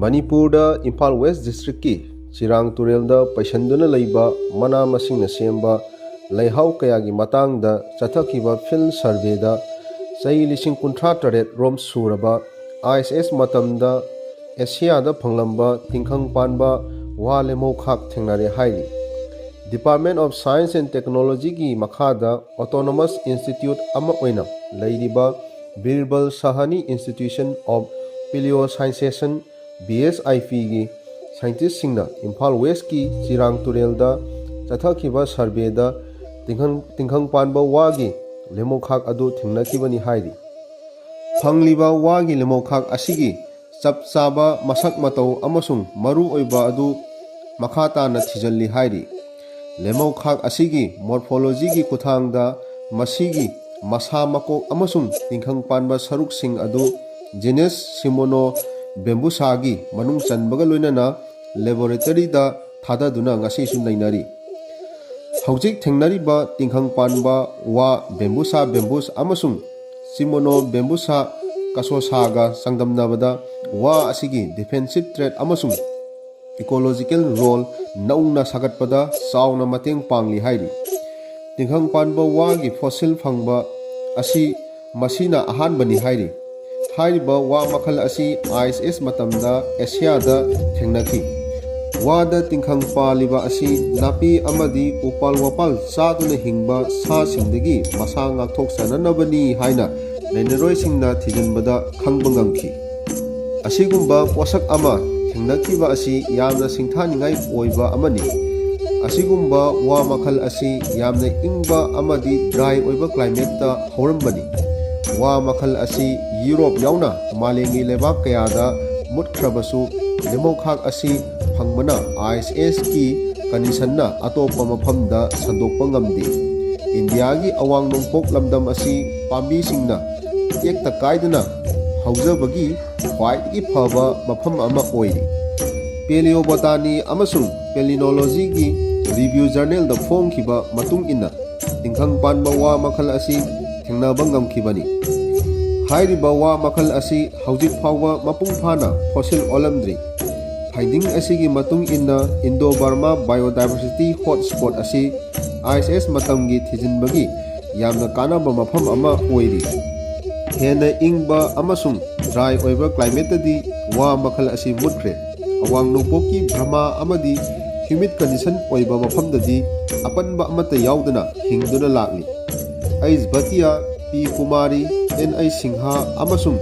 Manipurda Imphal West District ki Chirang Turelda Paishanduna Leiba Mana Masingna Semba Leihau Kayagi Matangda Chathakiba Field Surveyda Sahi Lishing Kuntra Taret Rom Suraba ISS Matamda Asiada Panglamba Tingkhang Panba Wa Lemo Khak Thengnare Hairi Department of Science and Technology ki Makhada Autonomous Institute Ama Oina Leiriba Birbal Sahani Institution of Paleosciences BSIP की scientist सिंगना Imphal waste की चिरांग तुरेलदा चथाखिबा सर्वेदा तिंखंग पानबा वागी लेमोखाक अदु थिंगनाखिबनी हाइरि फंगलिबा वागी लेमोखाक असिगी चप चाबा मसक मतौ अमसुंग मरु ओइबा अदु मखा ताना थिजल्ली हाइरि लेमोखाक असिगी morphology की खुथांगदा मसिगी मसा मको अमसुंग तिंखंग पानबा सरुक सिंग अदु जीनस सिमोनो बेम्बुसागी मनुंग चनबगा लोइनना लेबोरेटरी दा थादादुना ngasi sun nainari hojik thengnariba tingkhang panba wa bembusa bembus amasung simono bembusa kasosaga sangdamnabada wa asigi defensive threat amasung ecological role naungna sagatpada sauna mateng pangli hairi tingkhang panba wa gi fossil phangba asi masina ahan bani hairi हाइरिबा वा मखल असी ISS मतमदा एशियादा थेंगनाखि वादा तिंखंग पालिबा असी नापी अमदी उपाल वपाल चादुना हिंगबा सा सिंदगी मसा ngakthok sananabani haina लेनरोय सिंगना थिजनबदा खंगबंगमखि असिगुंबा पोषक अमा थेंगनाखिबा असी यामना सिंथानिंगाई ओइबा अमनि असिगुंबा वा मखल असी यामना इंगबा अमदी ड्राई ओइबा क्लाइमेटता हौरमबनि वा मखल असी यूरोप याउना मालेंगी लेबाक कयादा मुटख्रबसु लेमोखाक असी फंगबना ISS की कंडीशनना अतोपा मफमदा संदोकपा ngamdi इंडिया की अवांग नोंपोक लमदम असी पांबी सिंगना एकता कायदना हौजबगी ख्वाइदगी फबा मफम अमा ओइरि पेलियोबोटानी अमसुंग पेलिनोलॉजी की रिव्यू जर्नल द फोंखिबा मतुंग इन्ना तिंखंग पानबा वा मखल असी थेंगनाबा ngamkhibani हाइरिबा वा मखल असी हौजिक फाउबा मपुंग फाना फॉसिल ओलमद्री फाइंडिंग असीगी मतुंग इन्ना इंडो बर्मा बायोडाइवर्सिटी हॉटस्पॉट असी ISS मतंगी थिजिनबगी यामना कानाबा मफम अमा ओइरि हेना इंगबा अमसुंग ड्राई ओइबा क्लाइमेटदी वा मखल असी मुट्रे अवांग नोपोकी ब्रह्मा अमदी ह्यूमिड कंडीशन ओइबा मफमददी अपनबा अमता याउदना हिंगदुना लाक्ली आइज भतिया पी कुमारी NI सिंहा अमसुंग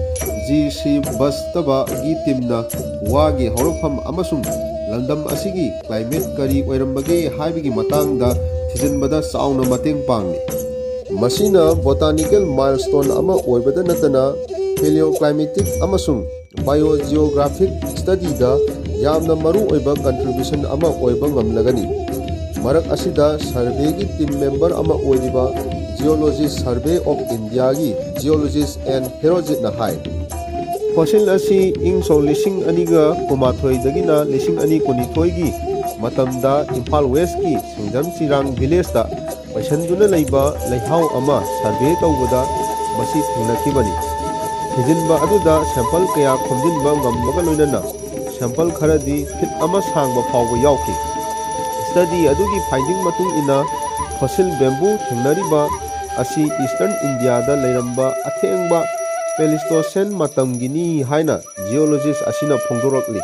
GC बस्तबा गी टीमना वागी हौरफम अमसुंग लंदम असिगी क्लाइमेट करी ओइरमबगे हाइबिगी मतंगदा थिजनबदा चाउना मतेंग पांगली मसिना बोटानिकल माइलस्टोन अमा ओइबदा नतना पेलियोक्लाइमेटिक अमसुंग बायोजियोग्राफिक स्टडीदा यामना मरु ओइबा कंट्रीब्यूशन अमा ओइबा ngamlagani मरक असिदा सर्वेगी टीम मेंबर अमा ओइरिबा Geologists Survey of India की Geologists and Herojit na hai fossil asi ing so lising aniga kumathoi dagina lising ani kunithoi gi matamda Imphal West ki singjam chirang village da paishanduna leiba leihau ama survey tawbada masi thengnakhibani thijinba aduda sample kaya khomjinba ngambaga loinana sample kharadi fit ama sangba phawba yauki study adugi finding matung ina fossil bamboo thengnariba असी eastern India दा लेरंबा अथेंगबा पेलिस्टोसेन मतमगिनी हाइना geologist असिना फोंदोरकली